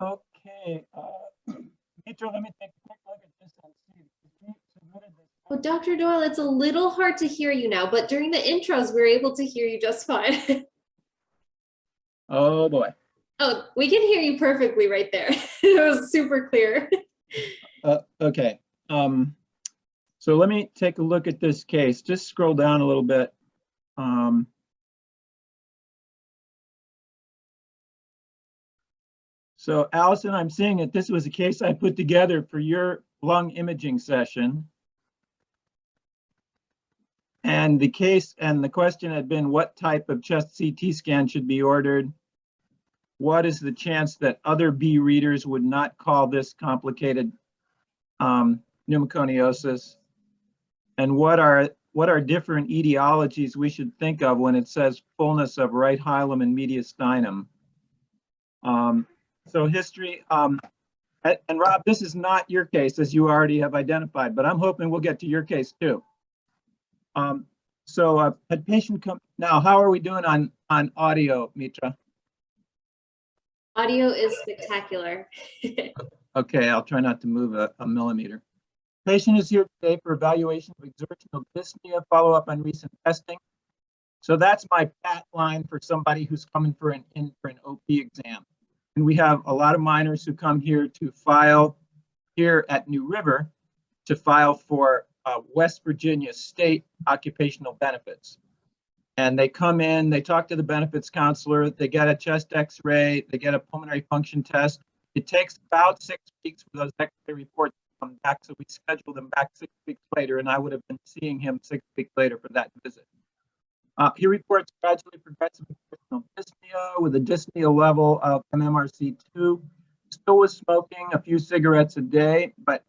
Okay, Mitra, let me take a quick look at this and see. We submitted this. Well, Dr. Doyle, it's a little hard to hear you now, but during the intros, we were able to hear you just fine. Oh boy. Oh, we can hear you perfectly right there. It was super clear. Okay. So let me take a look at this case. Just scroll down a little bit. So Allison, I'm seeing that this was a case I put together for your lung imaging session. And the case and the question had been, what type of chest CT scan should be ordered? What is the chance that other B readers would not call this complicated pneumoconiosis? And what are different etiologies we should think of when it says fullness of right hilum and mediastinum? So history, and Rob, this is not your case, as you already have identified, but I'm hoping we'll get to your case too. So had patient come, now how are we doing on audio, Mitra? Audio is spectacular. Okay, I'll try not to move a millimeter. Patient is here today for evaluation of exertional dyspnea, follow up on recent testing. So that's my pat line for somebody who's coming for an OP exam. And we have a lot of minors who come here to file here at New River to file for West Virginia State occupational benefits. And they come in, they talk to the benefits counselor, they get a chest x-ray, they get a pulmonary function test. It takes about 6 weeks for those x-ray reports to come back, so we schedule them back 6 weeks later, and I would have been seeing him 6 weeks later for that visit. He reports gradually progressive exertional dyspnea with a dyspnea level of MMRC2. Still was smoking a few cigarettes a day, but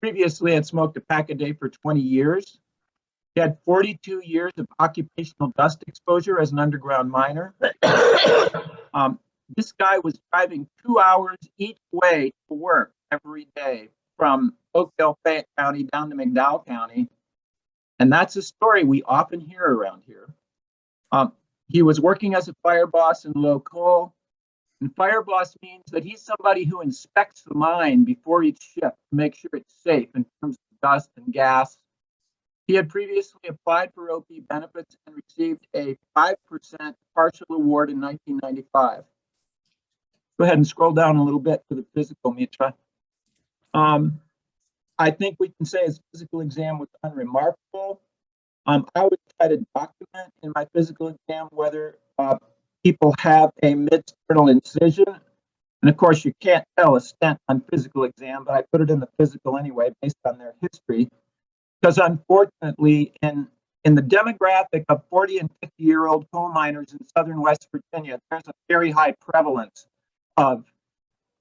previously had smoked a pack a day for 20 years. He had 42 years of occupational dust exposure as an underground miner. This guy was driving 2 hours each way to work every day from Oakdale, Fayette County down to McDowell County. And that's a story we often hear around here. He was working as a fire boss in low coal. And fire boss means that he's somebody who inspects the mine before each shift to make sure it's safe in terms of dust and gas. He had previously applied for OP benefits and received a 5% partial award in 1995. Go ahead and scroll down a little bit to the physical, Mitra. I think we can say his physical exam was unremarkable. I would try to document in my physical exam whether people have a mid-sternal incision. And of course, you can't tell a stent on physical exam, but I put it in the physical anyway, based on their history. Because unfortunately, in the demographic of 40 and 50-year-old coal miners in southern West Virginia, there's a very high prevalence of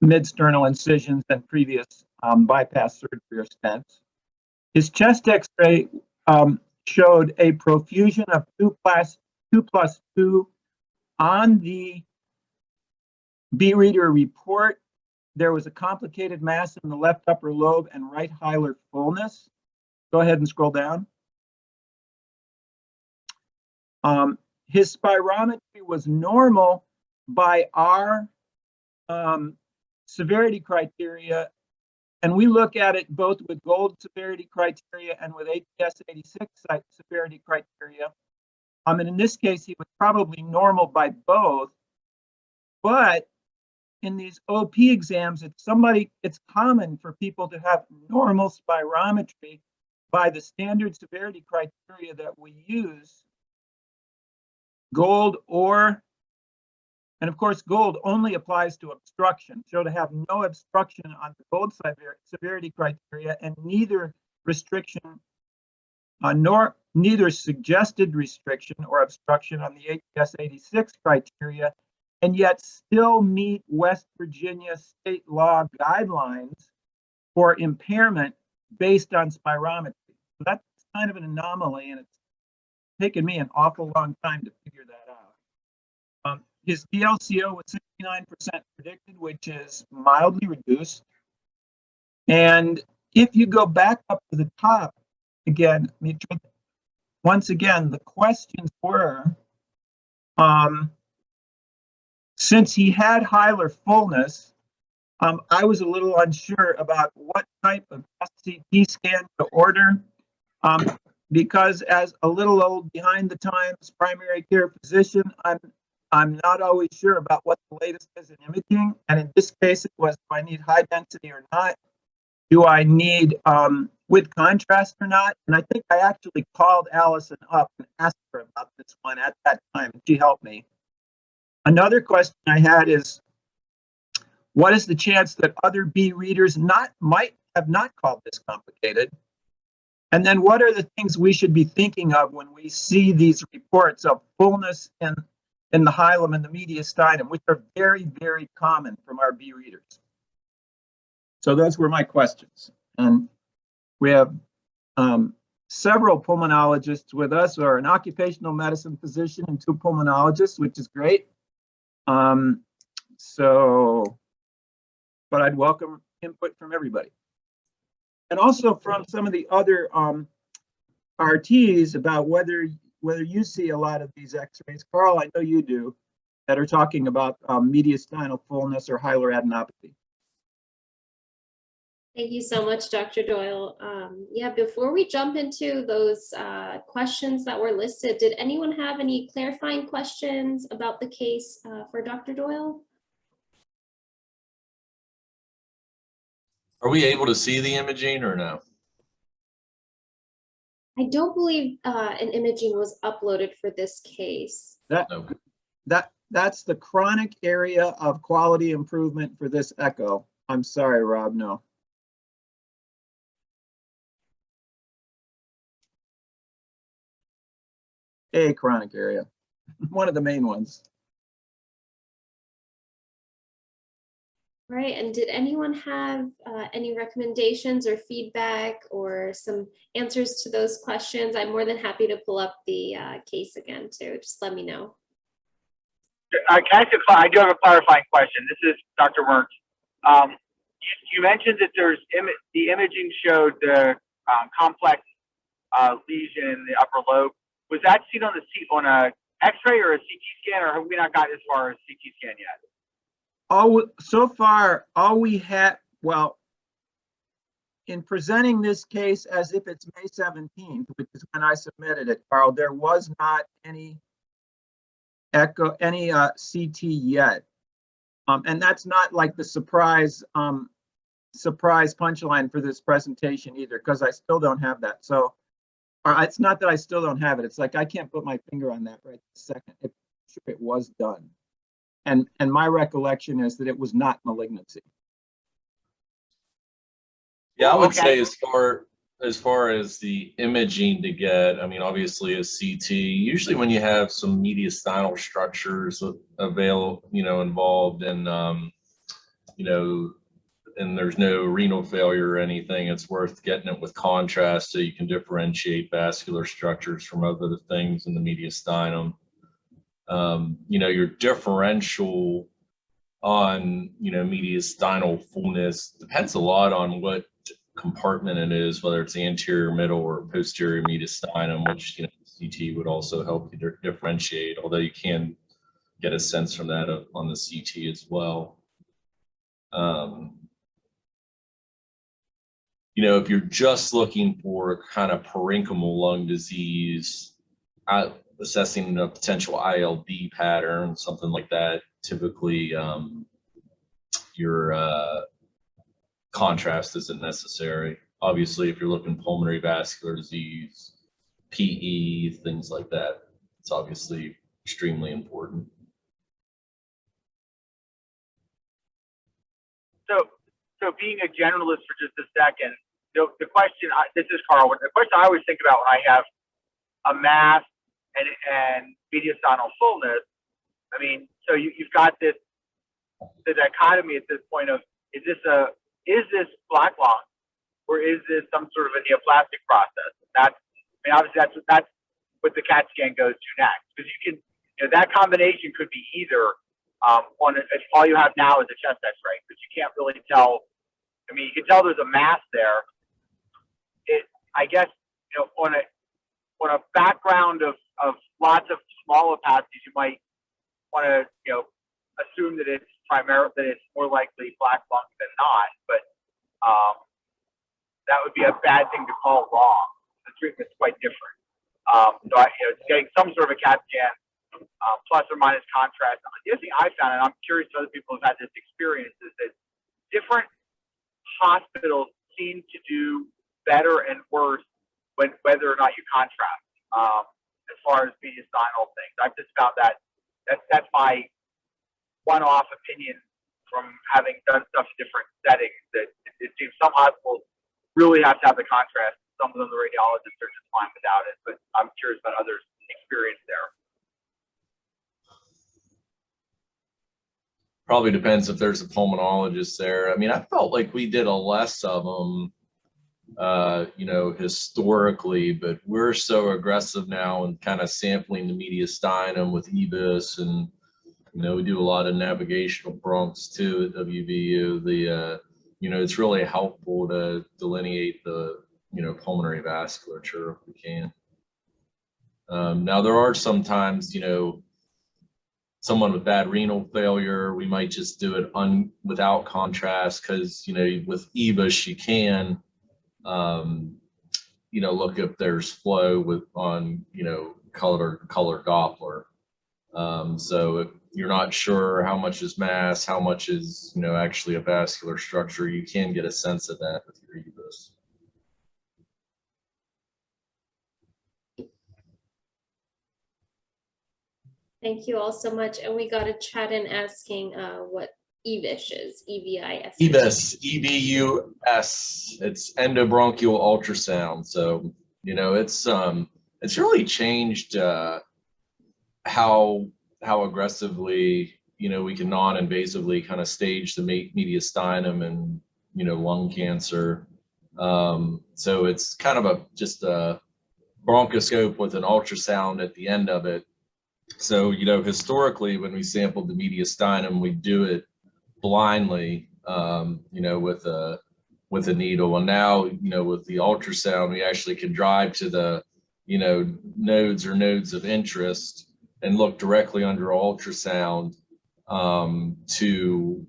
mid-sternal incisions and previous bypass surgery or stents. His chest x-ray showed a profusion of 2+2. On the B-reader report, there was a complicated mass in the left upper lobe and right hilar fullness. Go ahead and scroll down. His spirometry was normal by our severity criteria, and we look at it both with gold severity criteria and with ATS 86 severity criteria. And in this case, he was probably normal by both, but in these OP exams, it's common for people to have normal spirometry by the standard severity criteria that we use, gold and of course, gold only applies to obstruction. So to have no obstruction on the gold severity criteria and neither restriction nor neither suggested restriction or obstruction on the ATS 86 criteria, and yet still meet West Virginia state law guidelines for impairment based on spirometry. So that's kind of an anomaly, and it's taken me an awful long time to figure that out. His DLCO was 69% predicted, which is mildly reduced. And if you go back up to the top, again, once again, the questions were, since he had hilar fullness, I was a little unsure about what type of CT scan to order, because as a little old behind the times primary care physician, I'm not always sure about what the latest is in imaging. And in this case, it was, do I need high density or not? Do I need with contrast or not? And I think I actually called Allison up and asked her about this one at that time. She helped me. Another question I had is, what is the chance that other B readers might have not called this complicated? And then what are the things we should be thinking of when we see these reports of fullness in the hilum and the mediastinum, which are very, very common from our B readers? So those were my questions. And we have several pulmonologists with us, or an occupational medicine physician and 2 pulmonologists, which is great. But I'd welcome input from everybody. And also from some of the other RTs about whether you see a lot of these x-rays. Carl, I know you do, that are talking about mediastinal fullness or hilar adenopathy. Thank you so much, Dr. Doyle. Yeah, before we jump into those questions that were listed, did anyone have any clarifying questions about the case for Dr. Doyle? Are we able to see the imaging or no? I don't believe an imaging was uploaded for this case. That's the chronic area of quality improvement for this echo. I'm sorry, Rob, no. A chronic area, one of the main ones. Right, and did anyone have any recommendations or feedback or some answers to those questions? I'm more than happy to pull up the case again too. Just let me know. I do have a clarifying question. This is Dr. Mertz. You mentioned that the imaging showed the complex lesion in the upper lobe. Was that seen on a X-ray or a CT scan, or have we not got as far as CT scan yet? So far, all we had, well, in presenting this case as if it's May 17th, which is when I submitted it, Carl, there was not any CT yet. And that's not like the surprise punchline for this presentation either, because I still don't have that. So it's not that I still don't have it. It's like I can't put my finger on that right this second. I'm sure it was done. And my recollection is that it was not malignancy. Yeah, I would say as far as the imaging to get, I mean, obviously a CT, usually when you have some mediastinal structures involved and, and there's no renal failure or anything, it's worth getting it with contrast so you can differentiate vascular structures from other things in the mediastinum. Your differential on, mediastinal fullness depends a lot on what compartment it is, whether it's the anterior, middle, or posterior mediastinum, which, CT would also help you differentiate, although you can get a sense from that on the CT as well. If you're just looking for kind of parenchymal lung disease, assessing a potential ILD pattern, something like that, typically your contrast isn't necessary. Obviously, if you're looking pulmonary vascular disease, PE, things like that, it's obviously extremely important. So being a generalist for just a second, the question, this is Carl, the question I always think about when I have a mass and mediastinal fullness, I mean, so you've got the dichotomy at this point of, is this black lung, or is this some sort of a neoplastic process? Obviously that's what the CAT scan goes to next, because you can, that combination could be either all you have now is a chest X-ray, but you can't really tell. I mean, you can tell there's a mass there. I guess, on a background of lots of small opacities, you might want to, assume that it's that it's more likely black lung than not, but that would be a bad thing to call wrong. The treatment's quite different. So it's getting some sort of a CAT scan, plus or minus contrast. The other thing I found, and I'm curious if other people have had this experience, is that different hospitals seem to do better and worse whether or not you contrast. As far as mediastinal things, I've just found that's my one-off opinion from having done stuff in different settings. That it seems some hospitals really have to have the contrast. Some of them, the radiologists, are just fine without it. But I'm curious about others' experience there. Probably depends if there's a pulmonologist there. I mean, I felt like we did a less of them, historically, but we're so aggressive now and kind of sampling the mediastinum with EBIS, and we do a lot of navigational bronchs too at WVU. It's really helpful to delineate the pulmonary vasculature if we can. Now there are sometimes someone with bad renal failure, we might just do it without contrast, because with EBIS you can look if there's flow on color Doppler. So if you're not sure how much is mass, how much is actually a vascular structure, you can get a sense of that with your EBIS. Thank you all so much. And we got a chat in asking what EVIS is, EVIS. EBIS, EBUS. It's endobronchial ultrasound. So it's really changed how aggressively we can non-invasively kind of stage the mediastinum and lung cancer. So it's kind of just a bronchoscope with an ultrasound at the end of it. So historically, when we sampled the mediastinum, we do it blindly, with a needle. And now, with the ultrasound, we actually can drive to the, nodes of interest and look directly under ultrasound to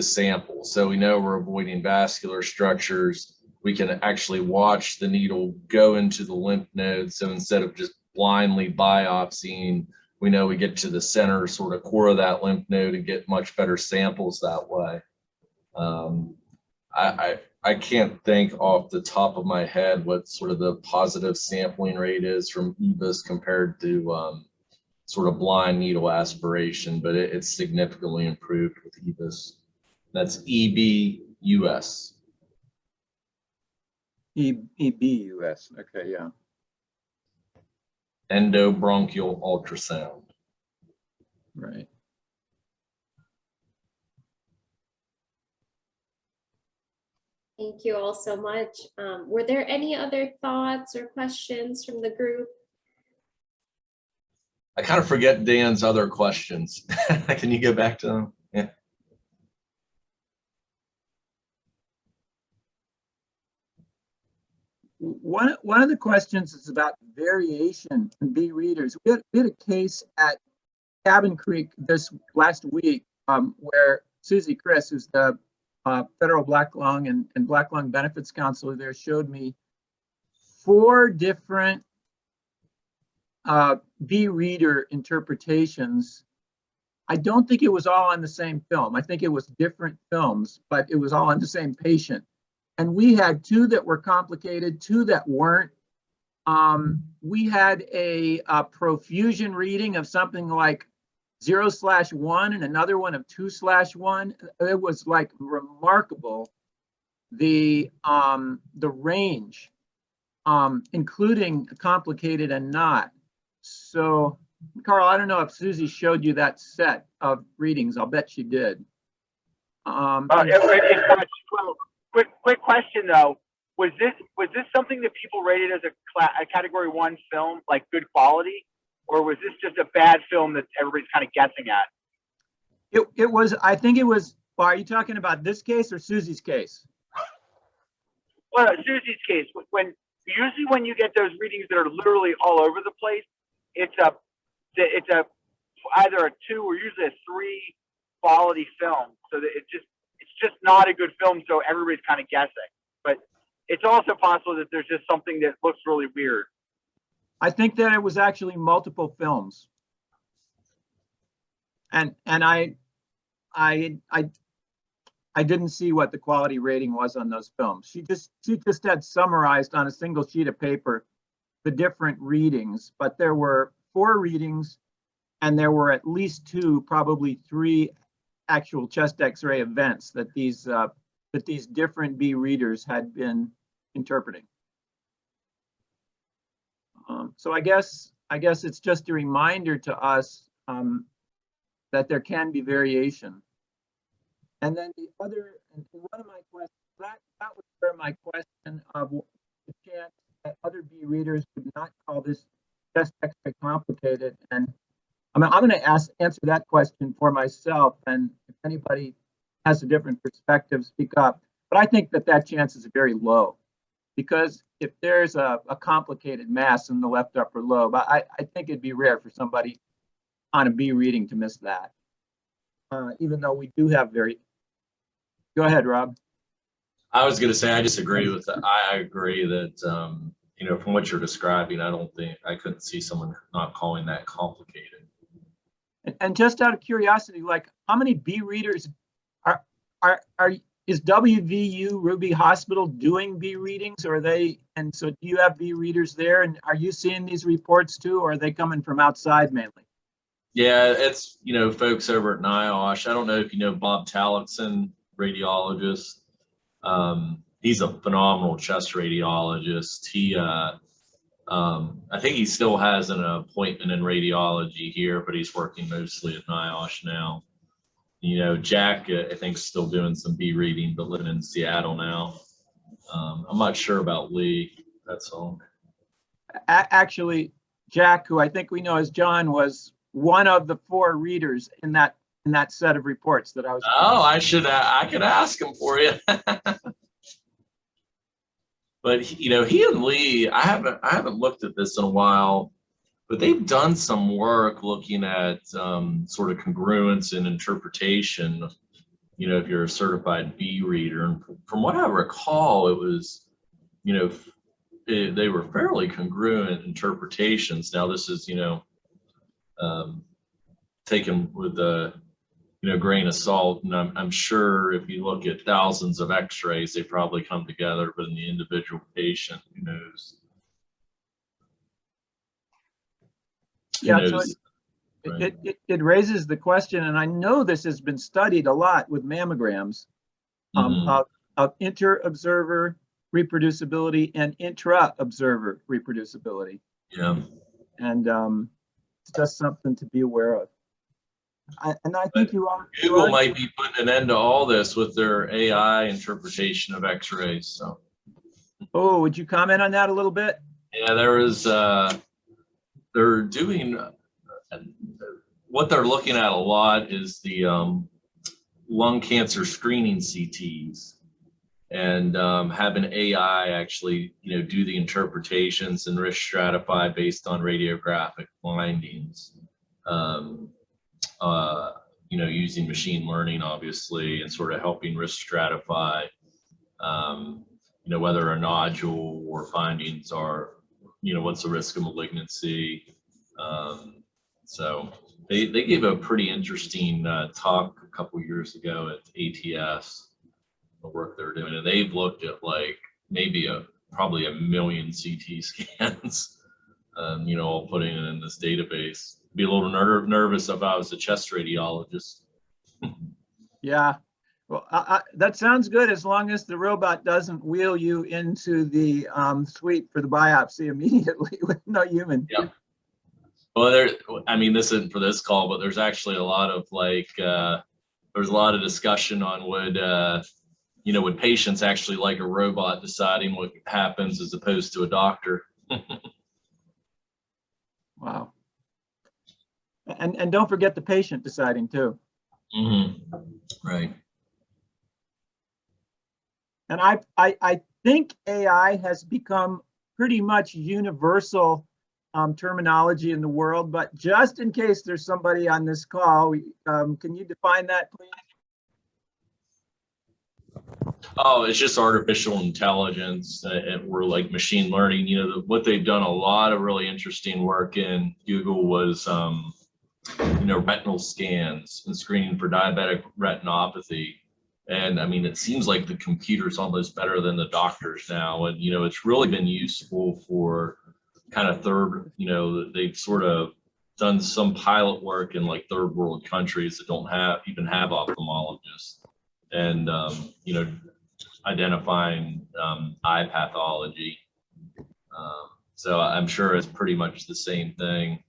sample. So we know we're avoiding vascular structures. We can actually watch the needle go into the lymph node. So instead of just blindly biopsying, we know we get to the center sort of core of that lymph node and get much better samples that way. I can't think off the top of my head what sort of the positive sampling rate is from EBIS compared to sort of blind needle aspiration, but it's significantly improved with EBIS. That's EBUS. EBUS. Okay, yeah. Endobronchial ultrasound. Right. Thank you all so much. Were there any other thoughts or questions from the group? I kind of forget Dan's other questions. Can you go back to them? Yeah. One of the questions is about variation in B readers. We had a case at Cabin Creek this last week where Susie Chris, who's the federal black lung and black lung benefits counselor there, showed me 4 different B reader interpretations. I don't think it was all on the same film. I think it was different films, but it was all on the same patient. And we had 2 that were complicated, 2 that weren't. We had a profusion reading of something like 0/1 and another one of 2/1. It was like remarkable, the range, including complicated and not. So, Carl, I don't know if Susie showed you that set of readings. I'll bet she did. Quick question though. Was this something that people rated as a category 1 film, like good quality, or was this just a bad film that everybody's kind of guessing at? It was. I think it was. Well, are you talking about this case or Susie's case? Well, Susie's case. Usually when you get those readings that are literally all over the place, it's either a 2 or usually a 3 quality film, so that it's just not a good film, so everybody's kind of guessing. But it's also possible that there's just something that looks really weird. I think that it was actually multiple films. And I didn't see what the quality rating was on those films. She just had summarized on a single sheet of paper the different readings, but there were 4 readings and there were at least 2, probably 3 actual chest x-ray events that these different B readers had been interpreting. So I guess it's just a reminder to us that there can be variation. And then the other, and one of my questions, that was where my question of the chance that other B readers would not call this chest x-ray complicated. And I'm going to answer that question for myself. And if anybody has a different perspective, speak up. But I think that chance is very low, because if there's a complicated mass in the left upper lobe, I think it'd be rare for somebody on a B reading to miss that. Even though we do have Go ahead, Rob. I was going to say, I disagree with that. I agree that, you know, from what you're describing, I couldn't see someone not calling that complicated. And just out of curiosity, like, how many B readers is WVU Ruby Hospital doing B readings? Or are they, and so do you have B readers there? And are you seeing these reports too, or are they coming from outside mainly? Yeah, it's, you know, folks over at NIOSH. I don't know if you know Bob Talixon, radiologist. He's a phenomenal chest radiologist. I think he still has an appointment in radiology here, but he's working mostly at NIOSH now. You know, Jack, I think, is still doing some B reading, but living in Seattle now. I'm not sure about Lee. That's all. Actually, Jack, who I think we know as John, was one of the 4 readers in that set of reports that I was. Oh, I could ask him for you. But you know, he and Lee, I haven't looked at this in a while, but they've done some work looking at sort of congruence and interpretation. You know, if you're a certified B reader, and from what I recall, it was, you know, they were fairly congruent interpretations. Now, this is, you know, taken with a, you know, grain of salt, and I'm sure if you look at thousands of X-rays, they probably come together, but in the individual patient, who knows? Yeah, so it raises the question, and I know this has been studied a lot with mammograms, of inter-observer reproducibility and intra-observer reproducibility. Yeah. And it's just something to be aware of. I think Google might be putting an end to all this with their AI interpretation of X-rays. So. Oh, would you comment on that a little bit? Yeah, they're doing, what they're looking at a lot is the lung cancer screening CTs, and having AI actually, you know, do the interpretations and risk stratify based on radiographic findings. You know, using machine learning, obviously, and sort of helping risk stratify, you know, whether a nodule or findings are, you know, what's the risk of malignancy. So they gave a pretty interesting talk a couple years ago at ATS, the work they're doing, and they've looked at like maybe probably 1 million CT scans, you know, all putting it in this database. Be a little nervous if I was a chest radiologist. Yeah, well, that sounds good as long as the robot doesn't wheel you into the suite for the biopsy immediately with no human. Yeah. Well, I mean, this isn't for this call, but there's actually a lot of like, there's a lot of discussion on you know, would patients actually like a robot deciding what happens as opposed to a doctor? Wow. And don't forget the patient deciding too. Mm-hmm. Right. And I think AI has become pretty much universal terminology in the world, but just in case there's somebody on this call, can you define that, please? Oh, it's just artificial intelligence or like machine learning. You know, what they've done a lot of really interesting work in Google was, you know, retinal scans and screening for diabetic retinopathy. And I mean, it seems like the computer's almost better than the doctors now. And, you know, it's really been useful for kind of third, you know, they've sort of done some pilot work in like third world countries that don't even have ophthalmologists. And, you know, identifying eye pathology. So I'm sure it's pretty much the same thing.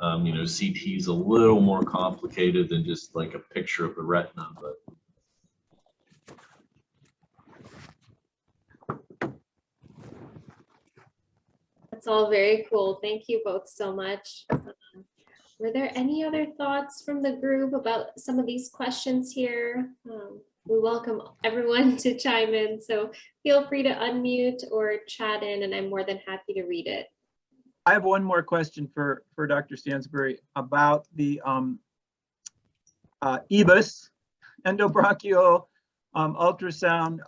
You know, CT is a little more complicated than just like a picture of the retina, but. That's all very cool. Thank you both so much. Were there any other thoughts from the group about some of these questions here? We welcome everyone to chime in, so feel free to unmute or chat in, and I'm more than happy to read it. I have one more question for Dr. Stansbury about the EBUS, endobronchial ultrasound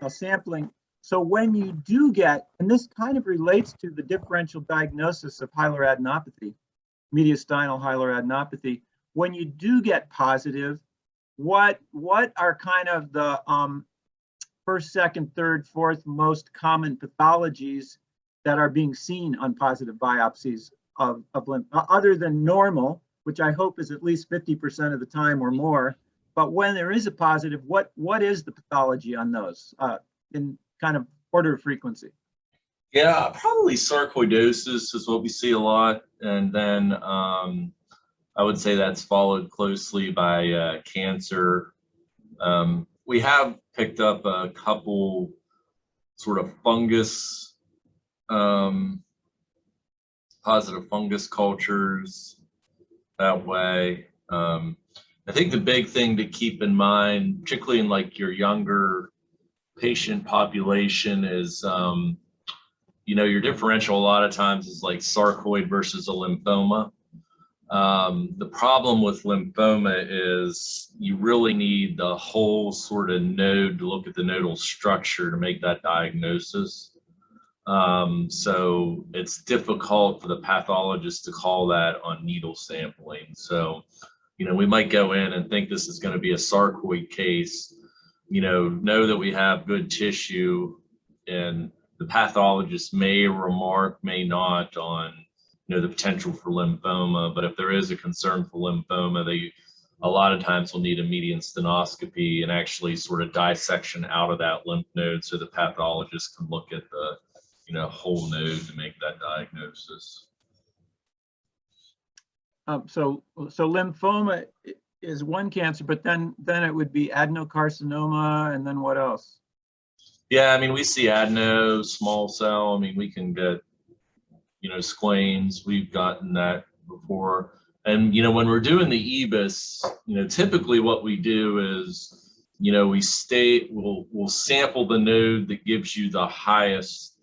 sampling. So when you do get, and this kind of relates to the differential diagnosis of hyaluradenopathy, mediastinal hyaluradenopathy, when you do get positive, what are kind of the first, second, third, fourth most common pathologies that are being seen on positive biopsies of lymph, other than normal, which I hope is at least 50% of the time or more. But when there is a positive, what is the pathology on those in kind of order of frequency? Yeah, probably sarcoidosis is what we see a lot. And then I would say that's followed closely by cancer. We have picked up a couple sort of fungus, positive fungus cultures that way. I think the big thing to keep in mind, particularly in like your younger patient population, is you know, your differential a lot of times is like sarcoid versus a lymphoma. The problem with lymphoma is you really need the whole sort of node to look at the nodal structure to make that diagnosis. So it's difficult for the pathologist to call that on needle sampling. So, you know, we might go in and think this is going to be a sarcoid case, you know that we have good tissue, and the pathologist may remark, may not, on, you know, the potential for lymphoma. But if there is a concern for lymphoma, they a lot of times will need a median stenoscopy and actually sort of dissection out of that lymph node so the pathologist can look at the, you know, whole node to make that diagnosis. So lymphoma is one cancer, but then it would be adenocarcinoma, and then what else? Yeah, I mean, we see adeno, small cell. I mean, we can get, you know, squames. We've gotten that before. And, you know, when we're doing the EBUS, you know, typically what we do is, you know, we'll sample the node that gives you the highest,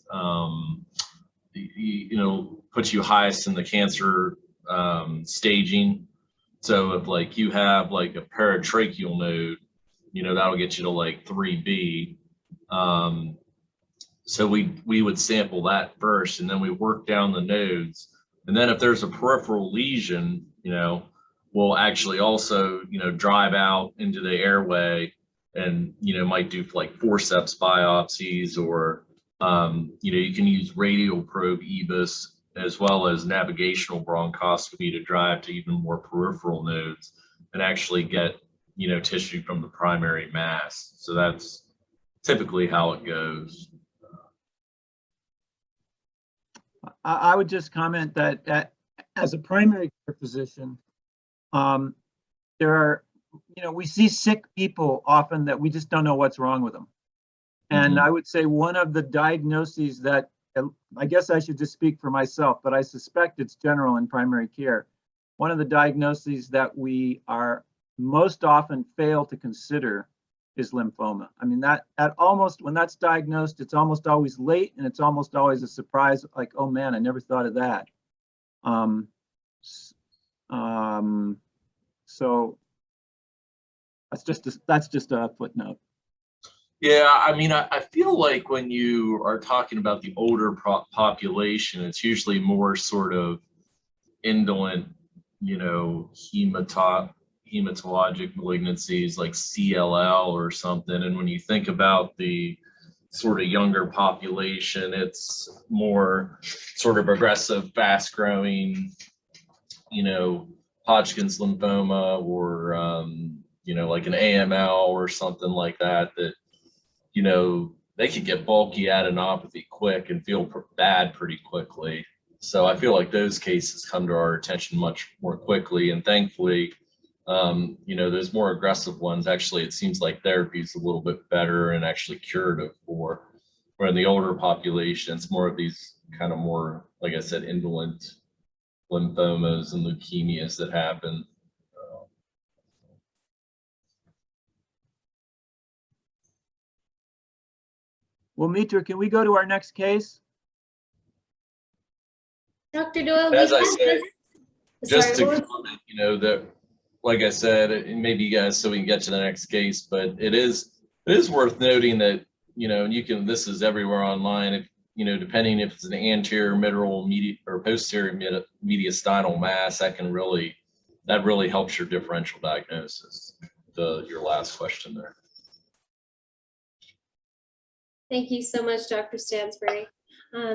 you know, puts you highest in the cancer staging. So if like you have like a paratracheal node, you know, that'll get you to like 3B. So we would sample that first, and then we work down the nodes. And then if there's a peripheral lesion, you know, we'll actually also, you know, drive out into the airway and, you know, might do like forceps biopsies, or, you know, you can use radial probe EBUS as well as navigational bronchoscopy to drive to even more peripheral nodes and actually get, you know, tissue from the primary mass. So that's typically how it goes. I would just comment that as a primary care physician, there are, you know, we see sick people often that we just don't know what's wrong with them. And I would say one of the diagnoses that, I guess I should just speak for myself, but I suspect it's general in primary care. One of the diagnoses that we are most often fail to consider is lymphoma. I mean, that almost, when that's diagnosed, it's almost always late, and it's almost always a surprise, like, oh man, I never thought of that. So that's just a footnote. Yeah, I mean, I feel like when you are talking about the older population, it's usually more sort of indolent, you know, hematologic malignancies like CLL or something. And when you think about the sort of younger population, it's more sort of aggressive, fast growing, you know, Hodgkin's lymphoma or, you know, like an AML or something like that, that, you know, they could get bulky adenopathy quick and feel bad pretty quickly. So I feel like those cases come to our attention much more quickly. And thankfully, you know, those more aggressive ones, actually, it seems like therapy is a little bit better and actually curative for. Where in the older population, it's more of these kind of more, like I said, indolent lymphomas and leukemias that happen. Well, Mitra, can we go to our next case? Dr. Doyle, As we I had said, this. just Sorry, to what was- comment, you know, that, like I said, maybe you guys, so we can get to the next case, but it is worth noting that, you know, and you can, this is everywhere online, if, you know, depending if it's an anterior middle or posterior mediastinal mass, that really helps your differential diagnosis. Your last question there. Thank you so much, Dr. Stansbury.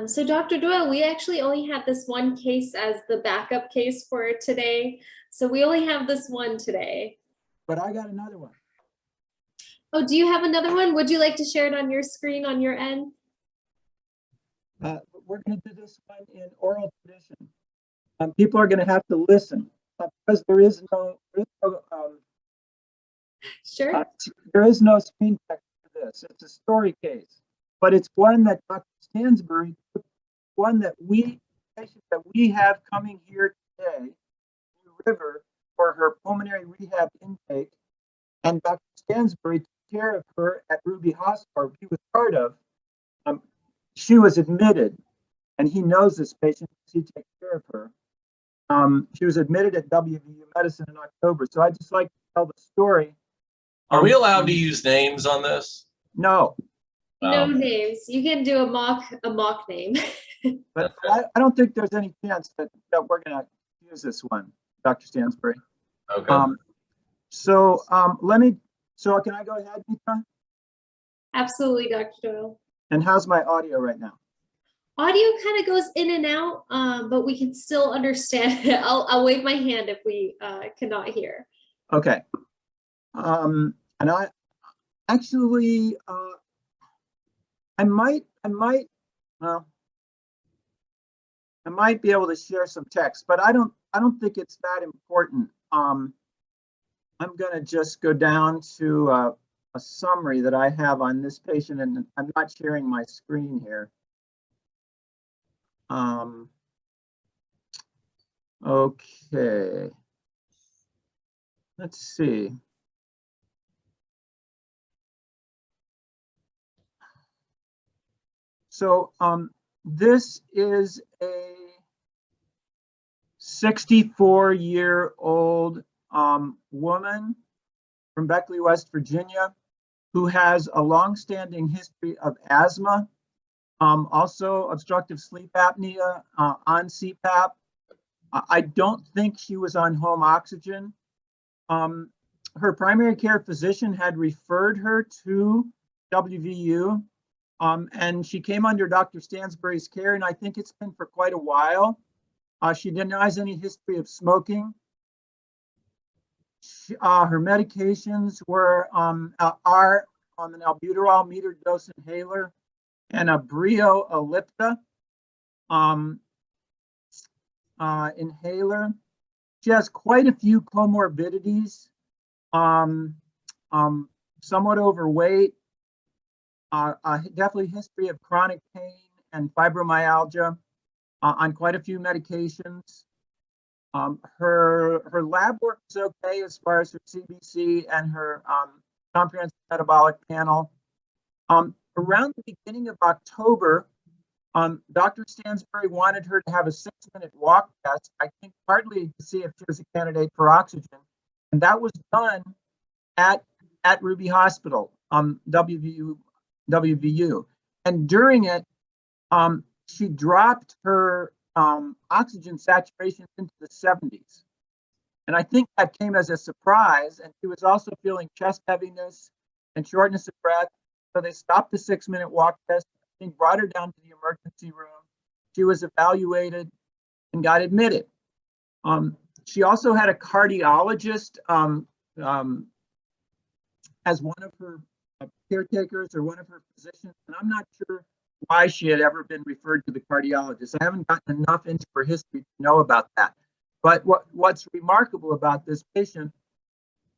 So Dr. Doyle, we actually only had this one case as the backup case for today. So we only have this one today. But I got another one. Oh, do you have another one? Would you like to share it on your screen on your end? We're going to do this one in oral tradition. People are going to have to listen because there is no screen text for this. It's a story case, but it's one that Dr. Stansbury, one that we have coming here today, River, for her pulmonary rehab intake, and Dr. Stansbury took care of her at Ruby Hospital. He was part of. She was admitted, and he knows this patient because he takes care of her. She was admitted at WVU Medicine in October. So I just like to tell the story. Are we allowed to use names on this? No. No names. You can do a mock name. But I don't think there's any chance that we're going to use this one, Dr. Stansbury. Okay. So can I go ahead, Mitra? Absolutely, Dr. Doyle. And how's my audio right now? Audio kind of goes in and out, but we can still understand. I'll wave my hand if we cannot hear. Okay. And I actually, I might be able to share some text, but I don't think it's that important. I'm gonna just go down to a summary that I have on this patient, and I'm not sharing my screen here. Okay. Let's see. So this is a 64-year-old woman from Beckley, West Virginia, who has a long-standing history of asthma, also obstructive sleep apnea, on CPAP. I don't think she was on home oxygen. Her primary care physician had referred her to WVU, and she came under Dr. Stansbury's care, and I think it's been for quite a while. She denies any history of smoking. Her medications are an albuterol metered dose inhaler and a Brio Ellipta inhaler. She has quite a few comorbidities, somewhat overweight, definitely history of chronic pain and fibromyalgia, on quite a few medications. Her lab work is okay as far as her CBC and her comprehensive metabolic panel. Around the beginning of October, Dr. Stansbury wanted her to have a 6-minute walk test, I think partly to see if she was a candidate for oxygen. And that was done at Ruby Hospital, WVU. And during it, she dropped her oxygen saturation into the 70s. And I think that came as a surprise. And she was also feeling chest heaviness and shortness of breath. So they stopped the 6-minute walk test, I think brought her down to the emergency room. She was evaluated and got admitted. She also had a cardiologist as one of her caretakers or one of her physicians. And I'm not sure why she had ever been referred to the cardiologist. I haven't gotten enough into her history to know about that. But what's remarkable about this patient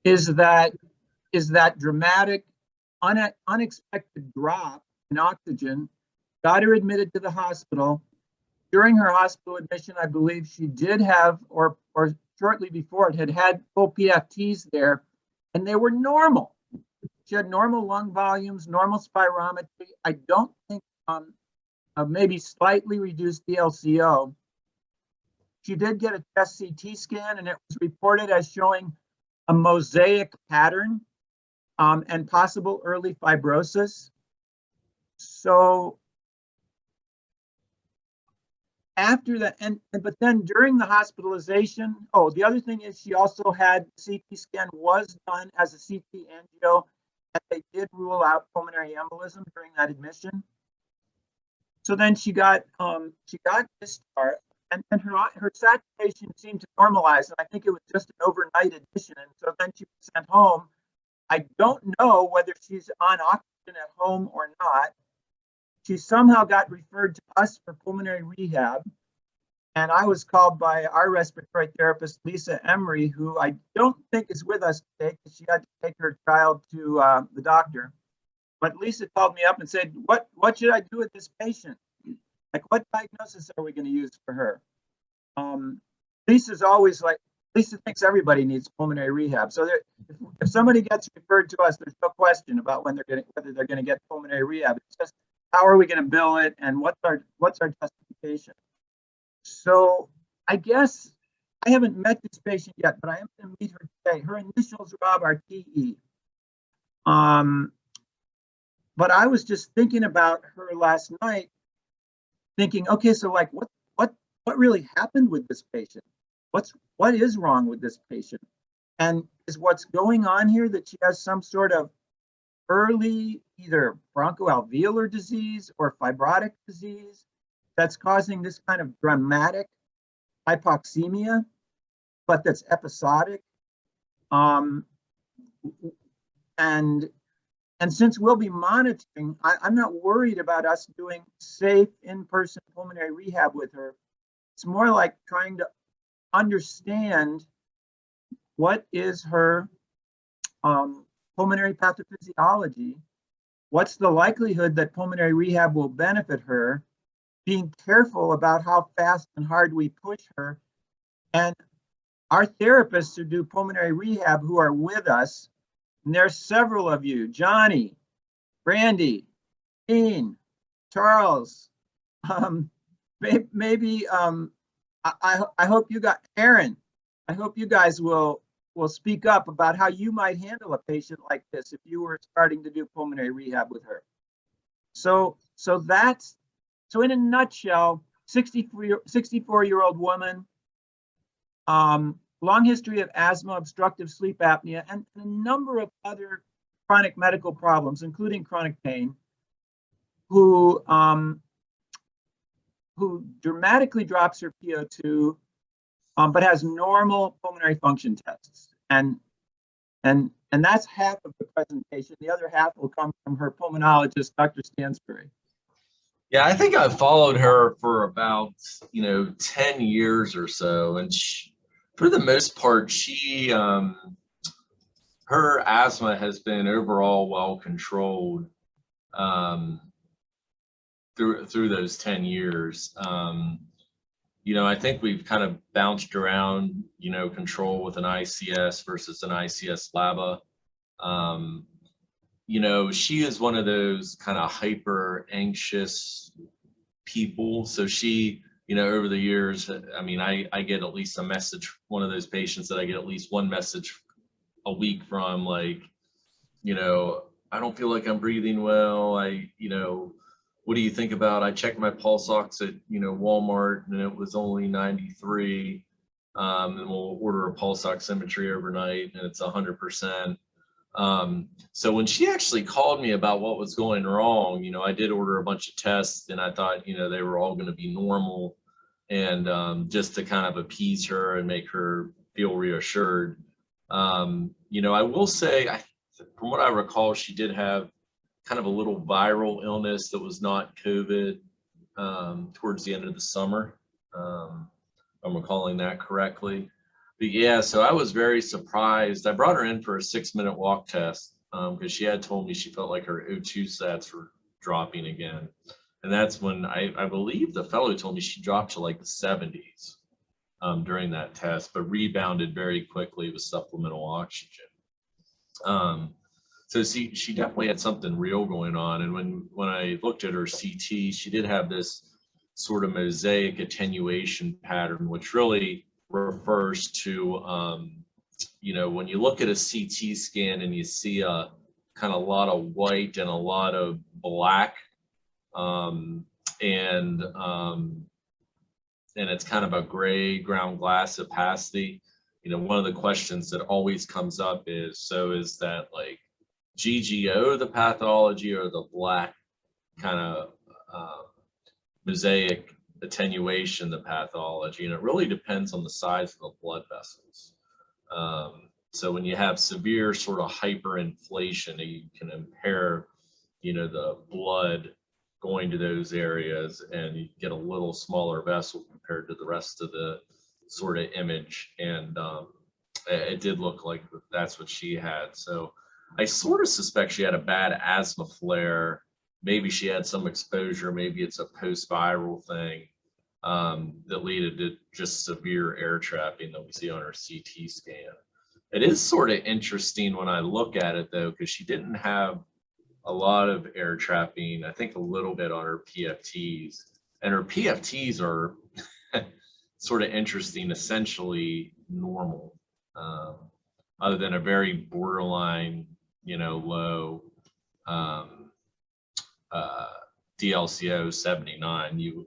is that dramatic, unexpected drop in oxygen got her admitted to the hospital. During her hospital admission, I believe she did have, or shortly before it, had full PFTs there, and they were normal. She had normal lung volumes, normal spirometry. I don't think maybe slightly reduced DLCO. She did get a chest CT scan, and it was reported as showing a mosaic pattern and possible early fibrosis. So after that, but then during the hospitalization, the other thing is she also had CT scan was done as a CT angio, and they did rule out pulmonary embolism during that admission. So then she got discharged, and her saturation seemed to normalize, and I think it was just an overnight admission, and so then she was sent home. I don't know whether she's on oxygen at home or not. She somehow got referred to us for pulmonary rehab. And I was called by our respiratory therapist, Lisa Emery, who I don't think is with us today because she had to take her child to the doctor. But Lisa called me up and said, what should I do with this patient? Like, what diagnosis are we going to use for her? Lisa's always like, Lisa thinks everybody needs pulmonary rehab. So if somebody gets referred to us, there's no question about whether they're going to get pulmonary rehab. It's just, how are we going to bill it, and what's our justification? So I guess I haven't met this patient yet, but I am going to meet her today. Her initials, Rob, are TE. But I was just thinking about her last night, thinking, okay, so like, what really happened with this patient? What is wrong with this patient? And is what's going on here that she has some sort of early either bronchoalveolar disease or fibrotic disease that's causing this kind of dramatic hypoxemia, but that's episodic. And since we'll be monitoring, I'm not worried about us doing safe in-person pulmonary rehab with her. It's more like trying to understand what is her pulmonary pathophysiology, what's the likelihood that pulmonary rehab will benefit her, being careful about how fast and hard we push her. And our therapists who do pulmonary rehab who are with us, and there's several of you, Johnny, Brandy, Dean, Charles, maybe I hope you got Aaron. I hope you guys will speak up about how you might handle a patient like this if you were starting to do pulmonary rehab with her. So in a nutshell, 64-year-old woman, long history of asthma, obstructive sleep apnea, and a number of other chronic medical problems, including chronic pain, who dramatically drops her PO2, but has normal pulmonary function tests. And that's half of the presentation. The other half will come from her pulmonologist, Dr. Stansbury. Yeah, I think I've followed her for about 10 years or so, and for the most part, her asthma has been overall well controlled through those 10 years. I think we've kind of bounced around, control with an ICS versus an ICS LABA. you know, she is one of those kind of hyper anxious people. So she, you know, over the years, I mean, I get at least a message, one of those patients that I get at least one message a week from, like, you know, I don't feel like I'm breathing well. You know, what do you think about, I checked my pulse ox at, you know, Walmart and it was only 93. And we'll order a pulse oximetry overnight and it's 100%. So when she actually called me about what was going wrong, you know, I did order a bunch of tests and I thought, you know, they were all going to be normal, and just to kind of appease her and make her feel reassured. You know, I will say, from what I recall, she did have kind of a little viral illness that was not COVID towards the end of the summer. If I'm recalling that correctly. But yeah, so I was very surprised. I brought her in for a 6-minute walk test because she had told me she felt like her O2 sats were dropping again. And that's when I believe the fellow told me she dropped to like the 70s during that test, but rebounded very quickly with supplemental oxygen. So she definitely had something real going on. And when I looked at her CT, she did have this sort of mosaic attenuation pattern, which really refers to, you know, when you look at a CT scan and you see a kind of lot of white and a lot of black, and it's kind of a gray ground glass opacity. You know, one of the questions that always comes up is, so is that like GGO, the pathology, or the black kind of mosaic attenuation, the pathology? And it really depends on the size of the blood vessels. So when you have severe sort of hyperinflation, you can impair, you know, the blood going to those areas, and you get a little smaller vessel compared to the rest of the sort of image. And it did look like that's what she had. So I sort of suspect she had a bad asthma flare. Maybe she had some exposure. Maybe it's a post-viral thing that led to just severe air trapping that we see on her CT scan. It is sort of interesting when I look at it, though, because she didn't have a lot of air trapping. I think a little bit on her PFTs. And her PFTs are sort of interesting, essentially normal, other than a very borderline, you know, low DLCO 79. I mean,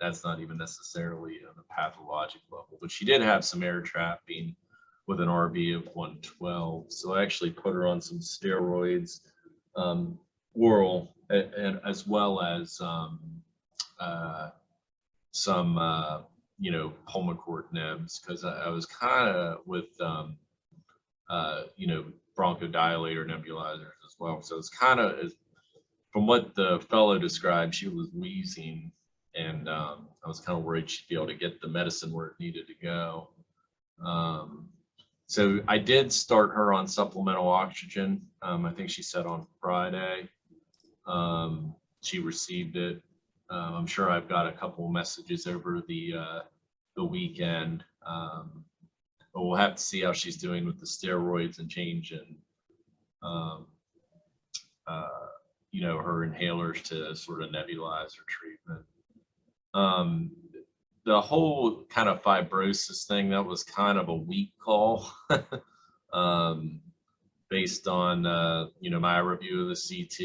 that's not even necessarily on a pathologic level, but she did have some air trapping with an RB of 112. So I actually put her on some steroids, oral, and as well as some you know, Pulmicort nebs, because I was kind of with you know, bronchodilator nebulizers as well. So it's kind of, from what the fellow described, she was wheezing, and I was kind of worried she'd be able to get the medicine where it needed to go. So I did start her on supplemental oxygen. I think she said on Friday. She received it. I'm sure I've got a couple of messages over the weekend. But we'll have to see how she's doing with the steroids and changing, you know, her inhalers to sort of nebulizer treatment. The whole kind of fibrosis thing, that was kind of a weak call, based on, you know, my review of the CT.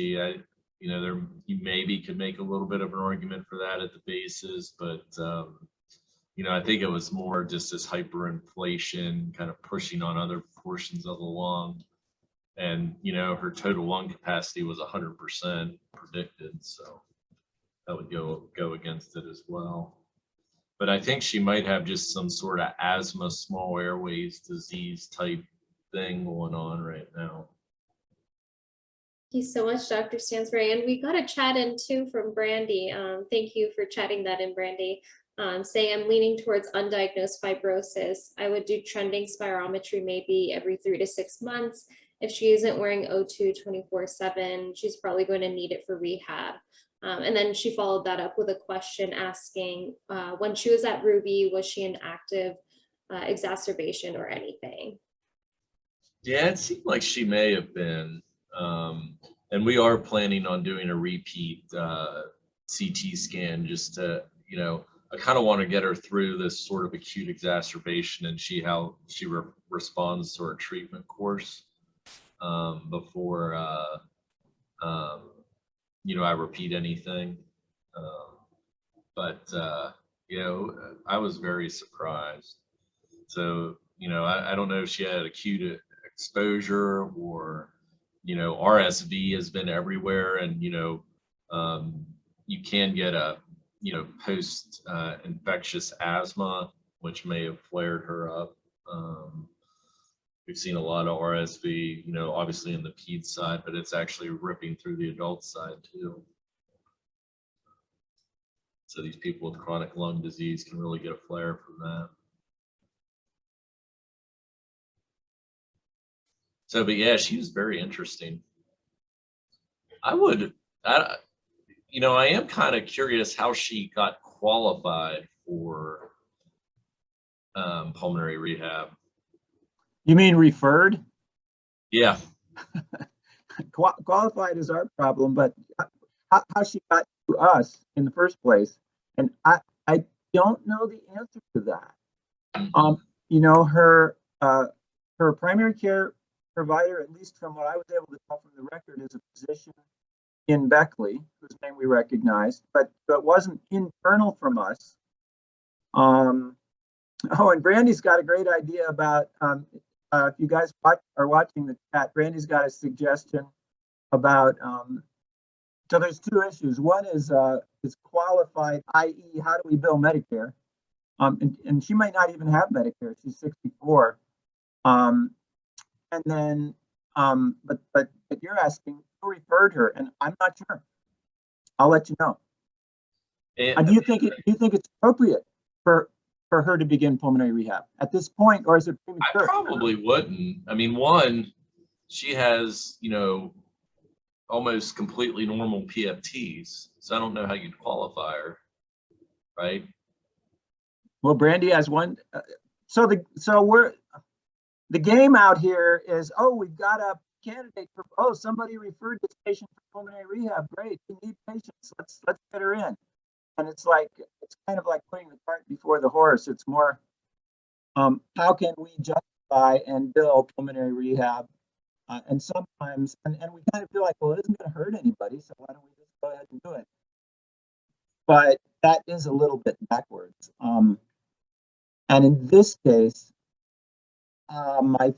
You know, you maybe could make a little bit of an argument for that at the bases, but you know, I think it was more just this hyperinflation kind of pushing on other portions of the lung. And, you know, her total lung capacity was 100% predicted. So that would go against it as well. But I think she might have just some sort of asthma, small airways disease type thing going on right now. Thank you so much, Dr. Stansbury. And we got a chat in too from Brandy. Thank you for chatting that in, Brandy. Say, I'm leaning towards undiagnosed fibrosis. I would do trending spirometry maybe every 3 to 6 months. If she isn't wearing O2 24/7, she's probably going to need it for rehab. And then she followed that up with a question asking, when she was at Ruby, was she in active exacerbation or anything? Yeah, it seemed like she may have been. And we are planning on doing a repeat CT scan just to, I kind of want to get her through this sort of acute exacerbation and see how she responds to our treatment course before, I repeat anything. But I was very surprised. So, I don't know if she had acute exposure or, RSV has been everywhere, and, you can get a, post infectious asthma, which may have flared her up. We've seen a lot of RSV, obviously in the ped side, but it's actually ripping through the adult side too. So these people with chronic lung disease can really get a flare from that. So, but yeah, she was very interesting. I am kind of curious how she got qualified for pulmonary rehab. You mean referred? Yeah. Qualified is our problem, but how she got to us in the first place, and I don't know the answer to that. Her primary care provider, at least from what I was able to tell from the record, is a physician in Beckley, whose name we recognized, but wasn't internal from us. And Brandy's got a great idea about, if you guys are watching the chat, Brandy's got a suggestion about, so there's two issues. One is qualified, i.e. how do we bill Medicare? And she might not even have Medicare, she's 64. And then, but you're asking who referred her, and I'm not sure. I'll let you know. And do you think it's appropriate for her to begin pulmonary rehab at this point, or is it premature? I probably wouldn't. I mean, one, she has, almost completely normal PFTs, so I don't know how you'd qualify her, right? Well, Brandy has one. So the game out here is, we've got a candidate for, somebody referred this patient for pulmonary rehab. Great, we need patients. Let's get her in. And it's kind of like putting the cart before the horse. It's more, how can we justify and bill pulmonary rehab? And sometimes, and we kind of feel like, well, it isn't going to hurt anybody, so why don't we just go ahead and do it? But that is a little bit backwards. And in this case, I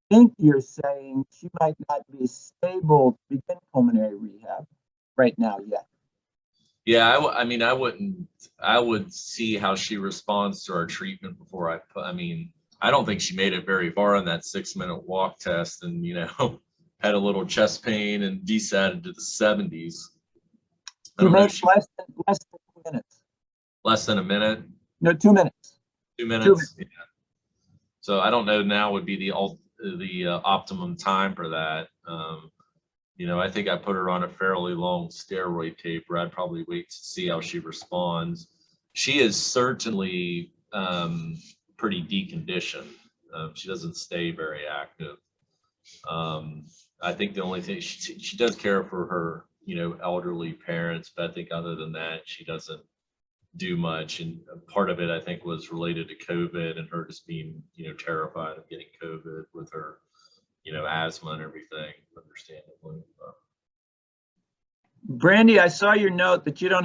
think you're saying she might not be stable to begin pulmonary rehab right now yet. Yeah, I would see how she responds to our treatment before I don't think she made it very far on that 6-minute walk test, and, had a little chest pain and desatted to the 70s. You made less than 2 minutes. Less than a minute? No, 2 minutes. 2 minutes? Yeah. So I don't know now would be the optimum time for that. I think I put her on a fairly long steroid taper. I'd probably wait to see how she responds. She is certainly pretty deconditioned. She doesn't stay very active. I think the only thing she does care for her, elderly parents, but I think other than that, she doesn't do much. And part of it, I think, was related to COVID and her just being, terrified of getting COVID with her, asthma and everything, understandably. Brandy, I saw your note that you don't